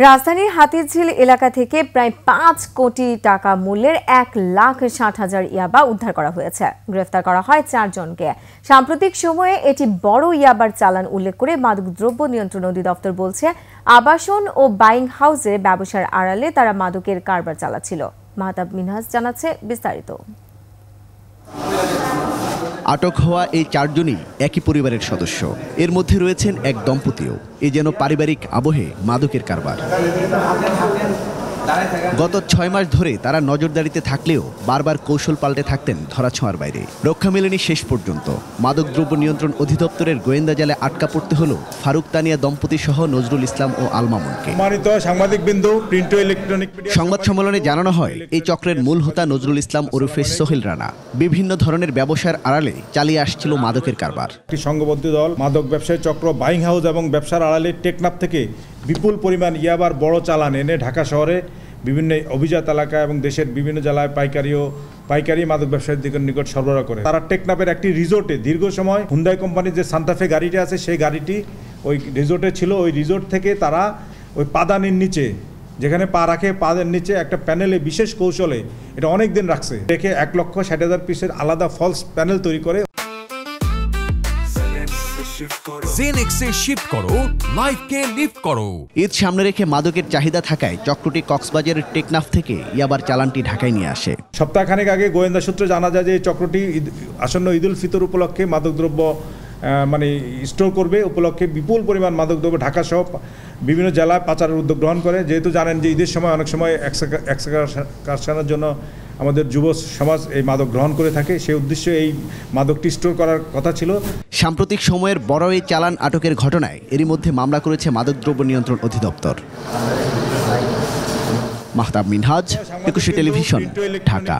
রাজধানীর হাতিরঝিল এলাকা থেকে প্রায় ৫ কোটি টাকা মূল্যের ১,৬০,০০০ ইয়াবা উদ্ধার করা হয়েছে। গ্রেফতার করা হয় ৪ জনকে। সাম্প্রতিক সময়ে এটি বড় ইয়াবার চালান উল্লেখ করে মাদকদ্রব্য নিয়ন্ত্রণ অধিদপ্তর বলছে, আবাসন ও বাইং হাউসে ব্যবসার আড়ালে তারা মাদকের কারবার চালাচ্ছিল। মাহতাব মিনহাজ জানাচ্ছে বিস্তারিত। আটক হওয়া এই ৪ জনই একই পরিবারের সদস্য। এর মধ্যে রয়েছেন এক দম্পতিও। এ যেন পারিবারিক আবহে মাদকের কারবার। গত ৬ মাস ধরে তারা নজরদারিতে থাকলেও বারবার কৌশল পাল্টে থাকতেন ধরাছোঁয়ার বাইরে। রক্ষা মেলেনি শেষ পর্যন্ত। মাদকদ্রব্য নিয়ন্ত্রণ অধিদপ্তরের গোয়েন্দা জালে আটকা পড়তে হলো ফারুক তানিয়া দম্পতি সহ নজরুল ইসলাম ও আল মামুনকে। সংবাদ সম্মেলনে জানানো হয়, এই চক্রের মূল হোতা নজরুল ইসলাম ওরফে সোহেল রানা বিভিন্ন ধরনের ব্যবসার আড়ালে চালিয়ে আসছিল মাদকের কারবার। একটি সংঘবদ্ধ দল মাদক ব্যবসায়ী চক্র বাইং হাউস এবং ব্যবসার আড়ালে টেকনাফ থেকে বিপুল পরিমাণ ইয়াবার বড় চালান এনে ঢাকা শহরে বিভিন্ন অভিজাত এলাকা এবং দেশের বিভিন্ন জেলায় পাইকারি মাদক ব্যবসায়ীদের নিকট সরবরাহ করে। তারা টেকনাফের একটি রিসোর্টে দীর্ঘ সময় হুন্ডাই কোম্পানির যে সান্তাফে গাড়িটি আছে সেই গাড়িটি ওই রিসোর্টে ছিল। ওই রিসোর্ট থেকে তারা ওই পাদানির নিচে যেখানে পা রাখে পাদের নিচে একটা প্যানেলে বিশেষ কৌশলে এটা অনেক দিন রাখছে, রেখে ১,৬০,০০০ পিসের আলাদা ফলস প্যানেল তৈরি করে জেনেক্সে শিফট করো, লাইফকে লিফট করো। ঈদ সামনে রেখে মাদকের চাহিদা থাকায় চক্রটি কক্সবাজারের টেকনাফ থেকে ইয়াবার চালানটি ঢাকায় নিয়ে আসে। সপ্তাহখানেক আগে গোয়েন্দা সূত্রে জানা যায় যে এই চক্রটি আসন্ন ঈদুল ফিতর উপলক্ষে মাদকদ্রব্য স্টোর করবে। উপলক্ষে বিপুল পরিমাণ মাদকদ্রব্য ঢাকা সহ বিভিন্ন জেলায় পাচারের উদ্যোগ গ্রহণ করে। যেহেতু জানেন যে ঈদের সময় অনেক সময় কারখানার জন্য আমাদের যুব সমাজ এই মাদক গ্রহণ করে থাকে, সেই উদ্দেশ্যে এই মাদকটি স্টোর করার কথা ছিল। সাম্প্রতিক সময়ের বড় এই চালান আটকের ঘটনায় এরই মধ্যে মামলা করেছে মাদকদ্রব্য নিয়ন্ত্রণ অধিদপ্তর। মাহতাব মিনহাজ, একুশে টেলিভিশন, ঢাকা।